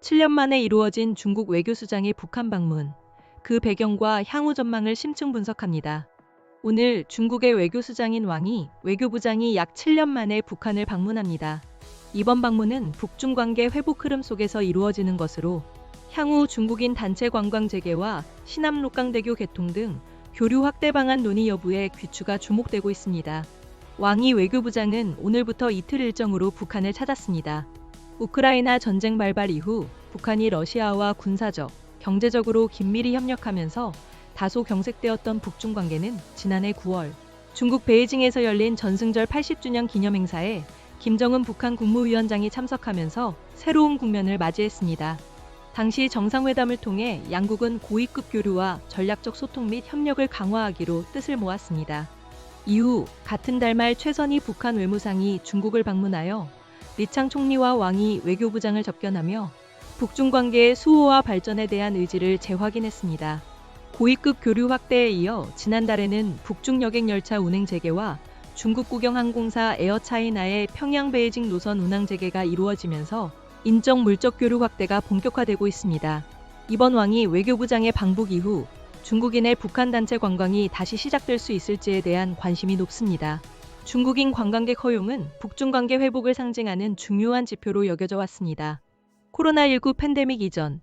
7년 만에 이루어진 중국 외교수장의 북한 방문, 그 배경과 향후 전망을 심층 분석합니다. 오늘 중국의 외교수장인 왕이 외교부장이 약 7년 만에 북한을 방문합니다. 이번 방문은 북중 관계 회복 흐름 속에서 이루어지는 것으로 향후 중국인 단체 관광 재개와 시남록강대교 개통 등 교류 확대 방안 논의 여부에 귀추가 주목되고 있습니다. 왕이 외교부장은 오늘부터 이틀 일정으로 북한을 찾았습니다. 우크라이나 전쟁 발발 이후 북한이 러시아와 군사적, 경제적으로 긴밀히 협력하면서 다소 경색되었던 북중 관계는 지난해 9월 중국 베이징에서 열린 전승절 80주년 기념행사에 김정은 북한 국무위원장이 참석하면서 새로운 국면을 맞이했습니다. 당시 정상회담을 통해 양국은 고위급 교류와 전략적 소통 및 협력을 강화하기로 뜻을 모았습니다. 이후 같은 달 말 최선희 북한 외무상이 중국을 방문하여 리창 총리와 왕이 외교부장을 접견하며 북중 관계의 수호와 발전에 대한 의지를 재확인했습니다. 고위급 교류 확대에 이어 지난달에는 북중 여객 열차 운행 재개와 중국 국영항공사 에어차이나의 평양 베이징 노선 운항 재개가 이루어지면서 인적 물적 교류 확대가 본격화되고 있습니다. 이번 왕이 외교부장의 방북 이후 중국인의 북한 단체 관광이 다시 시작될 수 있을지에 대한 관심이 높습니다. 중국인 관광객 허용은 북중 관계 회복을 상징하는 중요한 지표로 여겨져 왔습니다. 코로나19 팬데믹 이전,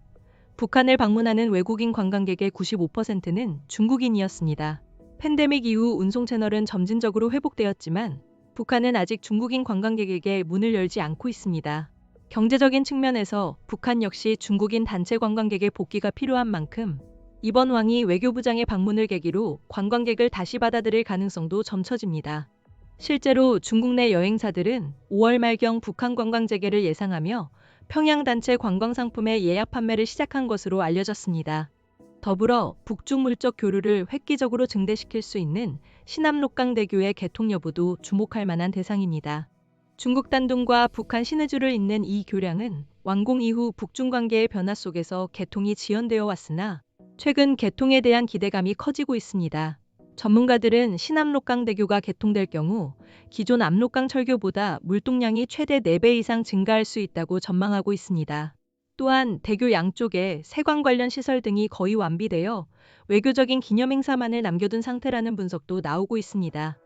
북한을 방문하는 외국인 관광객의 95%는 중국인이었습니다. 팬데믹 이후 운송 채널은 점진적으로 회복되었지만 북한은 아직 중국인 관광객에게 문을 열지 않고 있습니다. 경제적인 측면에서 북한 역시 중국인 단체 관광객의 복귀가 필요한 만큼 이번 왕이 외교부장의 방문을 계기로 관광객을 다시 받아들일 가능성도 점쳐집니다. 실제로 중국 내 여행사들은 5월 말경 북한 관광 재개를 예상하며 평양 단체 관광 상품의 예약 판매를 시작한 것으로 알려졌습니다. 더불어 북중 물적 교류를 획기적으로 증대시킬 수 있는 시남록강대교의 개통 여부도 주목할 만한 대상입니다. 중국 단둥과 북한 신의주를 잇는 이 교량은 완공 이후 북중 관계의 변화 속에서 개통이 지연되어 왔으나 최근 개통에 대한 기대감이 커지고 있습니다. 전문가들은 시남록강대교가 개통될 경우 기존 압록강 철교보다 물동량이 최대 4배 이상 증가할 수 있다고 전망하고 있습니다. 또한 대교 양쪽에 세관 관련 시설 등이 거의 완비되어 외교적인 기념행사만을 남겨둔 상태라는 분석도 나오고 있습니다.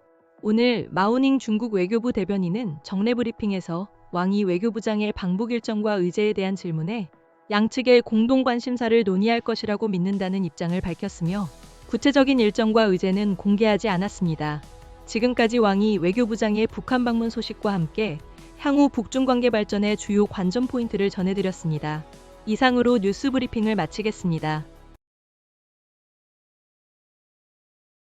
오늘 마오닝 중국 외교부 대변인은 정례 브리핑에서 왕이 외교부장의 방북 일정과 의제에 대한 질문에 양측의 공동 관심사를 논의할 것이라고 믿는다는 입장을 밝혔으며 구체적인 일정과 의제는 공개하지 않았습니다. 지금까지 왕이 외교부장의 북한 방문 소식과 함께 향후 북중 관계 발전의 주요 관전 포인트를 전해드렸습니다. 이상으로 뉴스 브리핑을 마치겠습니다.